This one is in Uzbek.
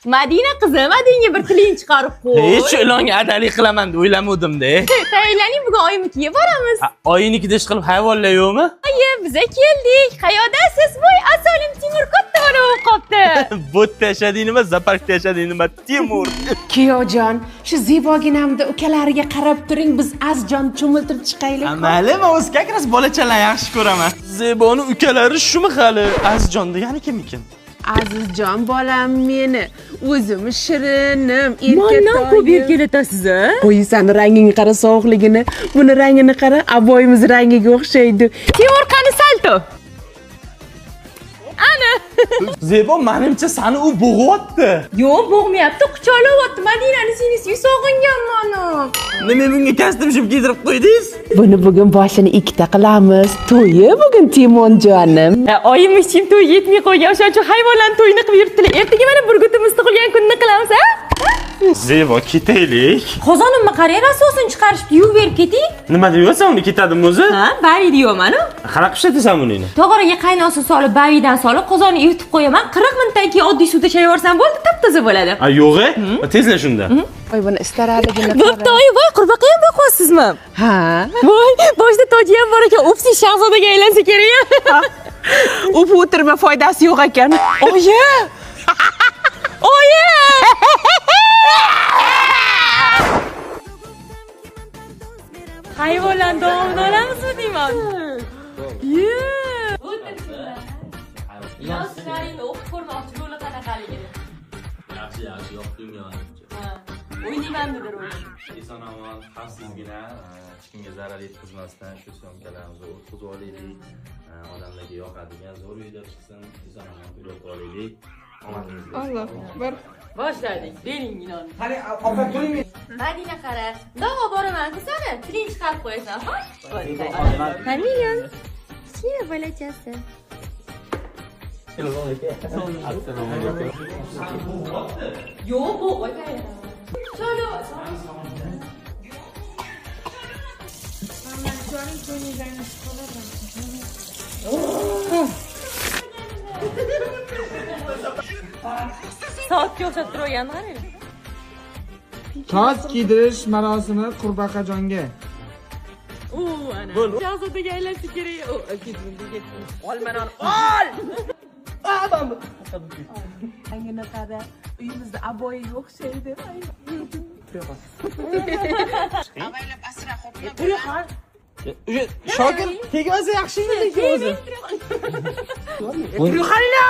Madina qizim, adingga bir tiling chiqarib qo'y. Hech ilonga adalik qilaman deb o'ylamadim-da. Tayyorlaning, bugun oyimnikiga boramiz. Oyinnikida ish qilib hayvonlar yo'qmi? Oyi, biz keldik. Qayerdasiz? Voy, asolim Timur katta bo'lib qopti. Botda yashading nima, zaparkda yashading nima, Timur. Kiyojon, shu Zeboginamda ukalariga qarab turing, biz Azjon cho'miltirib chiqaylik. Mayli, men o'z как раз bolachalar yaxshi ko'raman. Zeboni ukalari shumi hali? Azjon degani kim ekan? Azizjon bolam meni, o'zim shirinim, Mendan ko'p erkalatasiz, a? Qo'ysan rangini qara, sovuqligini. Buni rangini qara, aboyimiz rangiga o'xshaydi. Timur qani salto? Ana. Zebo, menimcha seni u bo'g'yapti. Yo'q, bo'g'mayapti, quchoqlayapti. Madinani sinisi sog'inganman. Nima bunga kostyum kiydirib qo'ydingiz? Buni bugun boshini ikkita qilamiz. To'yi bugun Timonjonim. Oyim ishim to'y yetmay qo'ygan, o'shaning uchun hayvonlarni to'yini qilib yuribdilar. Ertaga mana burgutimiz tug'ilgan kunni qilamiz, a? Zebo, ketaylik. Qozonimni qarang, asosini chiqarishib yuvib berib keting. Nima deyapsan, uni ketadimi o'zi? Ha, bavi deyapman-ku. Qanaqa ishlatasan buni? Tog'oraga qaynoqni solib, bavidan solib, qozonni yutib qo'yaman. 40 minutdan keyin oddiy suvda shayvorsan bo'ldi, top-toza bo'ladi. A, yo'q-e? Tezla shunda. Voy, buni istaraligini Bo'pti, oyi, voy, qurbaqa ham boqasizmi? Ha. Voy, boshida toji ham bor ekan, opsi shahzodaga aylansa kerak. O'p o'tirma, foydasi yo'q ekan. Oyi! Oyi! Hayvonlarni davomini olamizmi deyman? Yoshlarni o'qib ko'rmoqchi, yo'li qanaqaligini. Yaxshi, yoqdim menimcha. O'ynaymanmidir o'zi. Eson-omon, xavfsizgina, hech kimga zarar yetkazmasdan shu syomkalarimizni o'tkazib olaylik. Odamlarga yoqadigan zo'r video chiqsin, eson-omon ko'rib olaylik. Alloh akbar. Boshladik, bering inonni. Qani, opa turing. Madina qara. Dog'a boraman-ku sani, tiling chiqarib qo'yasan, xo'sh? Familiyam. Kiya bolachasi. Yo'q, bu o'tay. Chalo. Soatga o'xshab turgan qarang. Toj kiydirish marosimi Qurbaqajonga. Ana. Shahzodaga aylansa kerak. Ol manon, ol! Angina qara, uyimizda aboyiga o'xshaydi. Avaylab asra xo'plab. Shokir tegmasa yaxshi edi o'zi. Buyur, xalila.